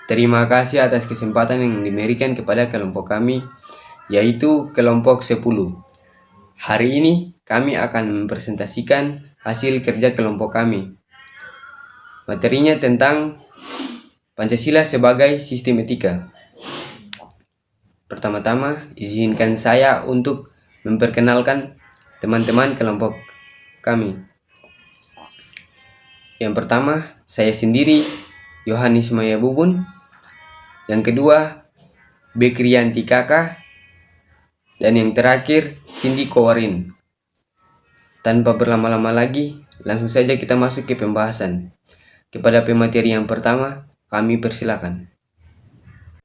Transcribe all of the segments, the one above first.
Terima kasih atas kesempatan yang diberikan kepada kelompok kami, yaitu kelompok 10. Hari ini kami akan mempresentasikan hasil kerja kelompok kami. Materinya tentang Pancasila sebagai sistem etika. Pertama-tama, izinkan saya untuk memperkenalkan teman-teman kelompok kami. Yang pertama, saya sendiri, Yohanes Maya Bubun. Yang kedua, Bekriyanti Kakak. Dan yang terakhir, Cindy Kowarin. Tanpa berlama-lama lagi, langsung saja kita masuk ke pembahasan. Kepada pemateri yang pertama, kami persilakan.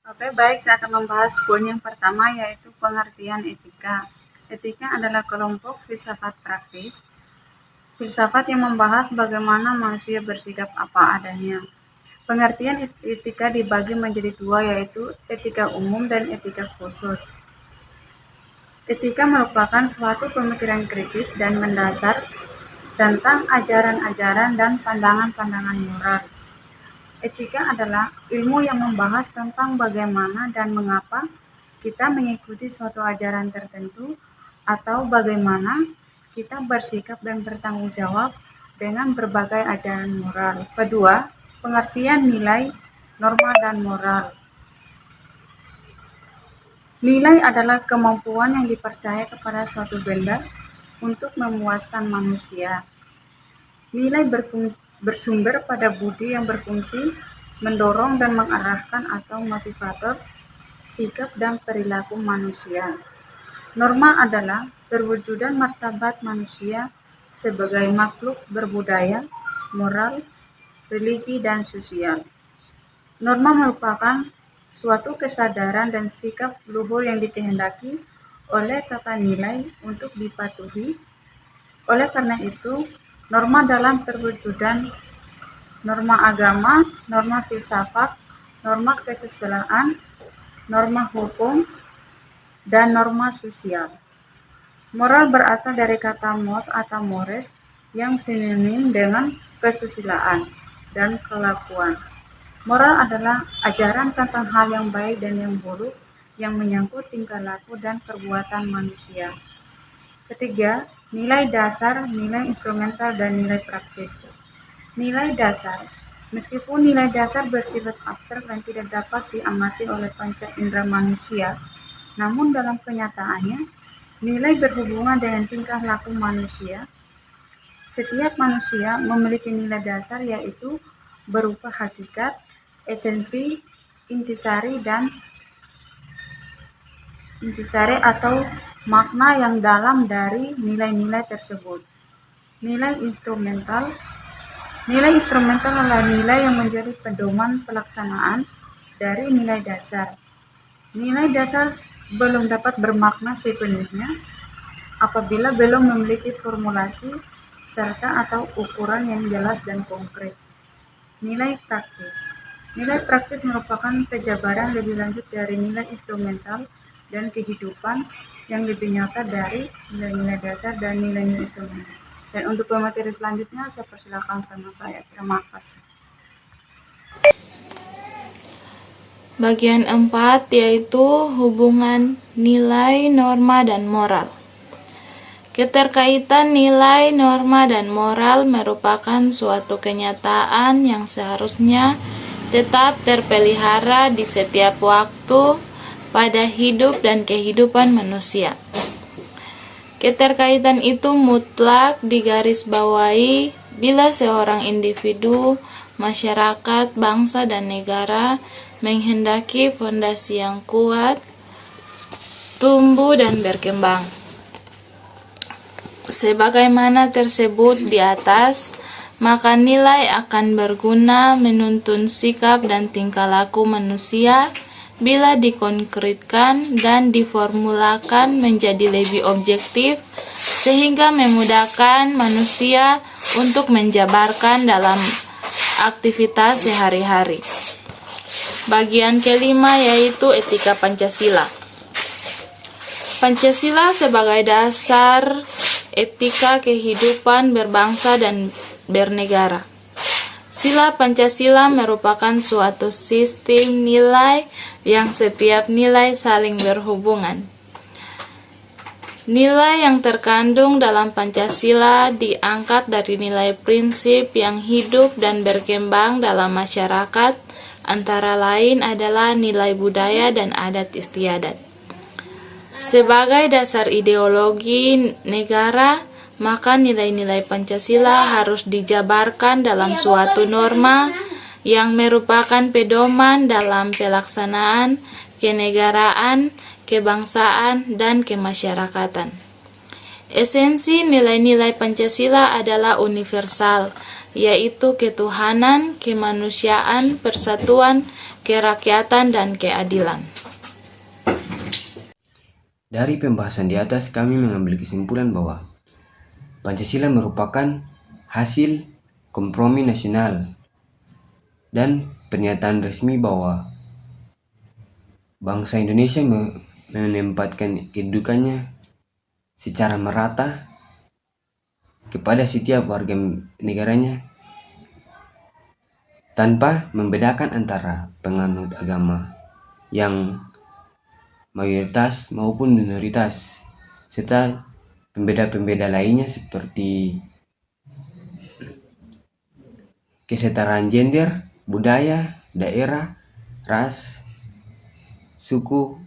Oke, baik, saya akan membahas poin yang pertama, yaitu pengertian etika. Etika adalah kelompok filsafat praktis. Filsafat yang membahas bagaimana manusia bersikap apa adanya. Pengertian etika dibagi menjadi dua, yaitu etika umum dan etika khusus. Etika merupakan suatu pemikiran kritis dan mendasar tentang ajaran-ajaran dan pandangan-pandangan moral. Etika adalah ilmu yang membahas tentang bagaimana dan mengapa kita mengikuti suatu ajaran tertentu atau bagaimana kita bersikap dan bertanggung jawab dengan berbagai ajaran moral. Kedua, pengertian nilai, norma, dan moral. Nilai adalah kemampuan yang dipercaya kepada suatu benda untuk memuaskan manusia. Nilai bersumber pada budi yang berfungsi mendorong dan mengarahkan atau motivator sikap dan perilaku manusia. Norma adalah perwujudan martabat manusia sebagai makhluk berbudaya, moral, religi, dan sosial. Norma merupakan suatu kesadaran dan sikap luhur yang dikehendaki oleh tata nilai untuk dipatuhi. Oleh karena itu, norma dalam perwujudan norma agama, norma filsafat, norma kesusilaan, norma hukum, dan norma sosial. Moral berasal dari kata mos atau mores yang sinonim dengan kesusilaan dan kelakuan. Moral adalah ajaran tentang hal yang baik dan yang buruk yang menyangkut tingkah laku dan perbuatan manusia. Ketiga, nilai dasar, nilai instrumental, dan nilai praktis. Nilai dasar. Meskipun nilai dasar bersifat abstrak dan tidak dapat diamati oleh panca indera manusia, namun dalam kenyataannya, nilai berhubungan dengan tingkah laku manusia. Setiap manusia memiliki nilai dasar, yaitu berupa hakikat, esensi, intisari atau makna yang dalam dari nilai-nilai tersebut. Nilai instrumental. Nilai instrumental adalah nilai yang menjadi pedoman pelaksanaan dari nilai dasar. Nilai dasar belum dapat bermakna sepenuhnya apabila belum memiliki formulasi serta atau ukuran yang jelas dan konkret. Nilai praktis. Nilai praktis merupakan penjabaran lebih lanjut dari nilai instrumental dan kehidupan yang lebih nyata dari nilai-nilai dasar dan nilai-nilai instrumental. Dan untuk pemateri selanjutnya, saya persilakan teman saya. Terima kasih. Bagian 4 yaitu hubungan nilai, norma, dan moral. Keterkaitan nilai, norma, dan moral merupakan suatu kenyataan yang seharusnya tetap terpelihara di setiap waktu pada hidup dan kehidupan manusia. Keterkaitan itu mutlak digarisbawahi bila seorang individu, masyarakat, bangsa, dan negara menghendaki fondasi yang kuat, tumbuh, dan berkembang. Sebagaimana tersebut di atas, maka nilai akan berguna menuntun sikap dan tingkah laku manusia bila dikonkretkan dan diformulakan menjadi lebih objektif sehingga memudahkan manusia untuk menjabarkan dalam aktivitas sehari-hari. Bagian kelima yaitu etika Pancasila. Pancasila sebagai dasar etika kehidupan berbangsa dan bernegara. Sila Pancasila merupakan suatu sistem nilai yang setiap nilai saling berhubungan. Nilai yang terkandung dalam Pancasila diangkat dari nilai prinsip yang hidup dan berkembang dalam masyarakat, antara lain adalah nilai budaya dan adat istiadat. Sebagai dasar ideologi negara, maka nilai-nilai Pancasila harus dijabarkan dalam suatu norma yang merupakan pedoman dalam pelaksanaan kenegaraan, kebangsaan, dan kemasyarakatan. Esensi nilai-nilai Pancasila adalah universal, yaitu ketuhanan, kemanusiaan, persatuan, kerakyatan, dan keadilan. Dari pembahasan di atas, kami mengambil kesimpulan bahwa Pancasila merupakan hasil kompromi nasional dan pernyataan resmi bahwa bangsa Indonesia menempatkan kedudukannya secara merata kepada setiap warga negaranya tanpa membedakan antara penganut agama yang mayoritas maupun minoritas, serta pembeda-pembeda lainnya seperti kesetaraan gender, budaya, daerah, ras, suku,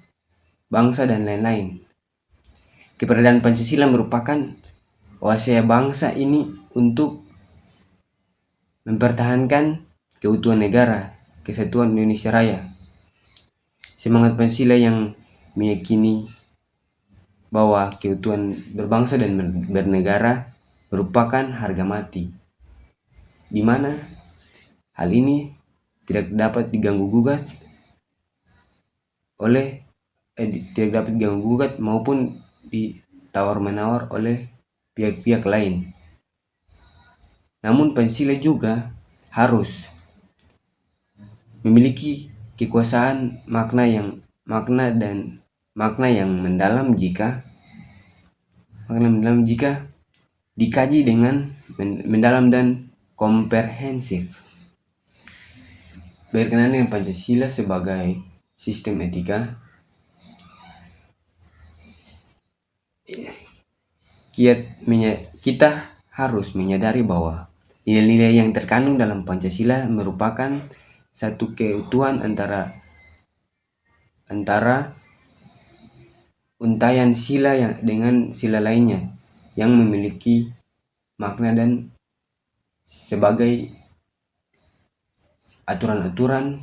bangsa, dan lain-lain. Keberadaan Pancasila merupakan wasiat bangsa ini untuk mempertahankan keutuhan negara, kesatuan Indonesia Raya. Semangat Pancasila yang meyakini bahwa keutuhan berbangsa dan bernegara merupakan harga mati, di mana hal ini tidak dapat diganggu gugat maupun ditawar-menawar oleh pihak-pihak lain. Namun Pancasila juga harus memiliki kekuasaan makna yang mendalam jika dikaji dengan mendalam dan komprehensif. Berkenaan dengan Pancasila sebagai sistem etika, kita harus menyadari bahwa nilai-nilai yang terkandung dalam Pancasila merupakan satu keutuhan antara untayan sila dengan sila lainnya yang memiliki makna dan sebagai aturan-aturan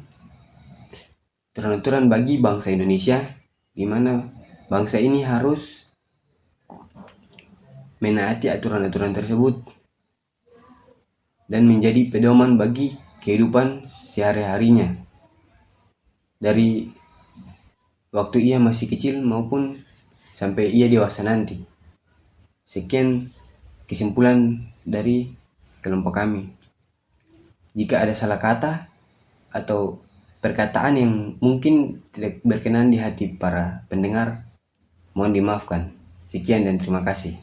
bagi bangsa Indonesia, di mana bangsa ini harus menaati aturan-aturan tersebut dan menjadi pedoman bagi kehidupan sehari-harinya dari waktu ia masih kecil maupun sampai ia dewasa nanti. Sekian kesimpulan dari kelompok kami. Jika ada salah kata atau perkataan yang mungkin tidak berkenan di hati para pendengar, mohon dimaafkan. Sekian dan terima kasih.